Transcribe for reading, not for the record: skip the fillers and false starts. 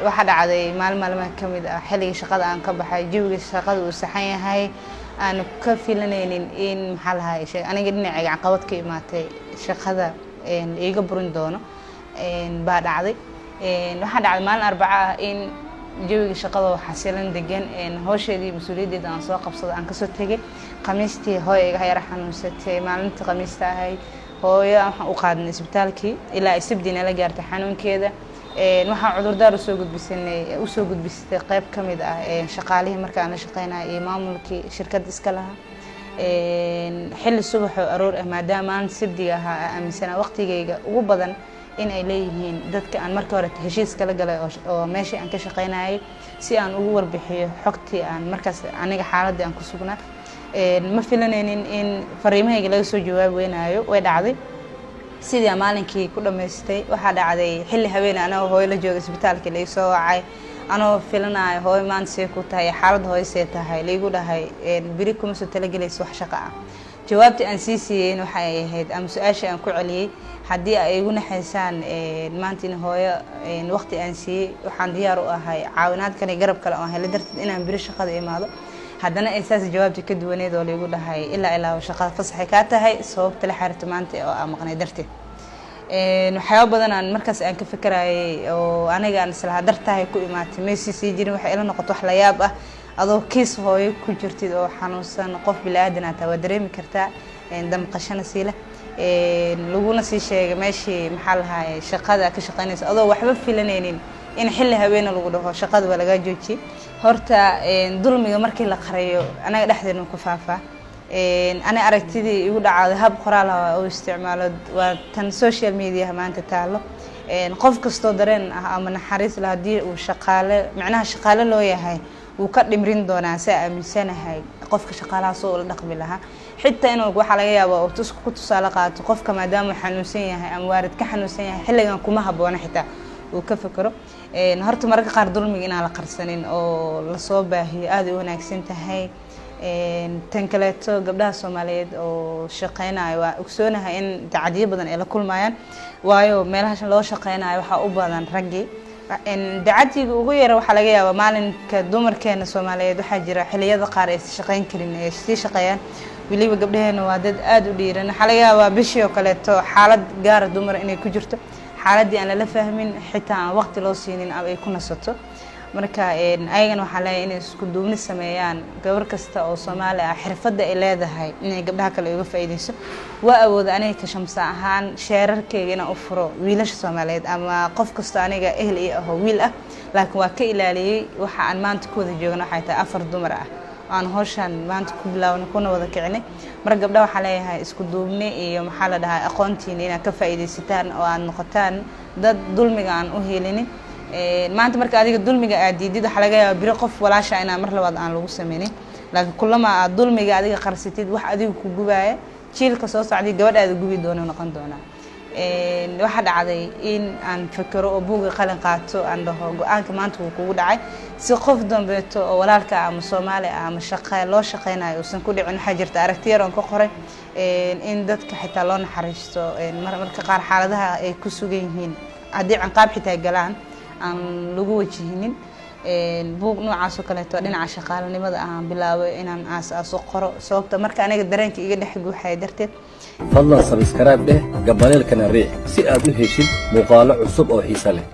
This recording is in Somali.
waxa dhacday maalmaha kamid ah xilliga shaqada aan ka baxay jawiga shaqada uu saxan yahay aan ka filanaynin in maxaa lahaay shay aniga dhinacayga caqabad ka imaatay shaqada iiga burin doono baa dhacday waxa dhacday maalin Arbaca ah in jawiga shaqada xasilan degan hawsheedii mas'uuliyadda aan soo qabsaday aan ka soo tagay khamiistii hooyayga yar xanuunsatay maalintii khamiista ahay hooyo waxaan u qaadnay isbitaalkii ilaa Sabtidina la gaartay xanuunkeeda waxaan cudurdaar u soo gudbistay qayb kamid ah shaqaalihii marka aan la shaqeynay iyo maamulkii shirkadda iska lahaa xilli subax oo aroor ah maadaama aan Sabtiga ahaa aaminsanaa waqtigeyga ugu badan in ay leeyihiin dadka aan markii hore heshiis kala galay oo meeshii aan ka shaqeynayay si aan ugu warbixiyo xogtii aan markaas aniga xaaladii aan ku sugnaa ma filanaynin in fariimahayga laga soo jawaab weynayo way dhacday sidii maalinkii ku dhameystay waxa dhacday xilli habeen anoo hooyo la joogay isbitaalka la soo wacay anoo filanayo hooyo maanta ku tahay xaalad hooyo see tahay liigu dhahay biri kuma soo talagelayso wax shaqo ah jawaabtii aan siiyay waxay ahayd ama su'aasha aan ku celiyay haddii ay igu naxaysaan maanta in hooyo waqti aan siiyay waxaan diyaar u ahay caawinaad kale garab kale oo helay darteed inaan biri shaqada imaado haddana isaas jawaabtii ka duwaneed oo liigu dhahay ilaa shaqada fasaxay ka tahay sababta la xiriirta maanta oo aan maqnay darteed waxyaabo badan aan markaas aan ka fikirayay oo aniga aan isla dartahay ku imaatay meesii sii jirin waxay ila noqoto wax la yaab ah adoo kiis hooyo ku jirtid oo xanuunsan qof bilaadan ah waa dareemi kartaa damqashana siila laguna sii sheegay meeshii maxaa lahaay shaqada ka shaqeynaysa adoo waxba filanaynin in xilli habeen lagu dhaho shaqada waa laga joojiyay horta dulmiga markii la qarayo anaga dhexdeena ku faafaa ana aragtidii igu dhacday hab qoraal ah oo isticmaalo waa tan social media maanta taalo qof kasto dareen ah ama naxariis la hadii uu shaqaale loo yahay uu ka dhimrin doonaa si aaminsanahay qofka shaqaalaha soo la dhaqmi lahaa xitaa inuu waxa laga yaabo oo ku tusaale qaato qofka maadaama xanuunsan yahay ama waarid ka xanuunsan yahay xilligan kuma haboona xitaa uu ka fikiro horta marka qaar dulmiga inaan la qarsanin oo la soo baahiyo aad u wanaagsan tahay tan kaleeto gabdhaha Soomaaliyeed oo shaqeynaya waa ogsoonahay in dacadiyo badan ay la kulmayaan waayo meelaha loo shaqeynayo waxa u badan raggi dacadiga ugu yar waxa laga yaabaa maalinka dumarkeena Soomaaliyeed waxa jira xilliyada qaar ay shaqeyn karin ay si shaqeeyaan waliba gabdhaheena waa dad aad u dhiiran waxa laga yaabaa bishii oo kaleeto xaalad gaar dumar inay ku jirto xaaladii aan la fahmin xitaa waqti loo siinin ay ku nasato marka ayagana waxa la in isku duubni sameeyaan gabar kasta oo Soomaali ah xirfadda ay leedahay in gabdhaha kale uga faa'iideyso waa awood aniga ka shamsa ahaan sheerarkeyga inaan u furo wiilasha Soomaaliyeed ama qof kasta aniga ehel ah oo wiil ah laakiin waa ka ilaaliyay waxa aan maanta ku wada joogno waxay tahay 4 dumar ah aan hawshan maanta ku bilaawno kuna wada kicinay mar gabdhaha waxa leeyahay isku duubni iyo maxaa la dhahay aqoontiina inaad ka faa'iideysataan oo aad noqotaan dad dulmiga aan u helinin maanta marka adiga dulmiga aad diidid waxa laga yaabaa biro qof walaasha inaan mar labaad aan lagu sameeynin laakiin kullama aad dulmiga adiga qarsatid wax adiga ku gubaya jiilka soo socday gabadhaada gubi doona noqon doona waxa dhacday in aan fikiro oo buuga qalin qaato aan dhaho go'aanka maanta uu kugu dhacay si qof dambeeto oo walaalka ama Soomaali ama shaqo loo shaqeynayo oo san ku dhicin waxa jirta aragti yar oo ka qoray in dadka xitaa loo naxariisto marka qaar xaaladaha ay ku sugan yihiin hadii ciqaab xitaa galaan aan lagu wajihinin buug noocaas oo kale dhinaca shaqaalanimada aan bilaabay inaan aasaaso qoro sababta marka aniga dareenka iga dhex guuxay darteed fadlan subscribe gabalelkana riix si aad u heshid muuqaalo cusub oo xiiso leh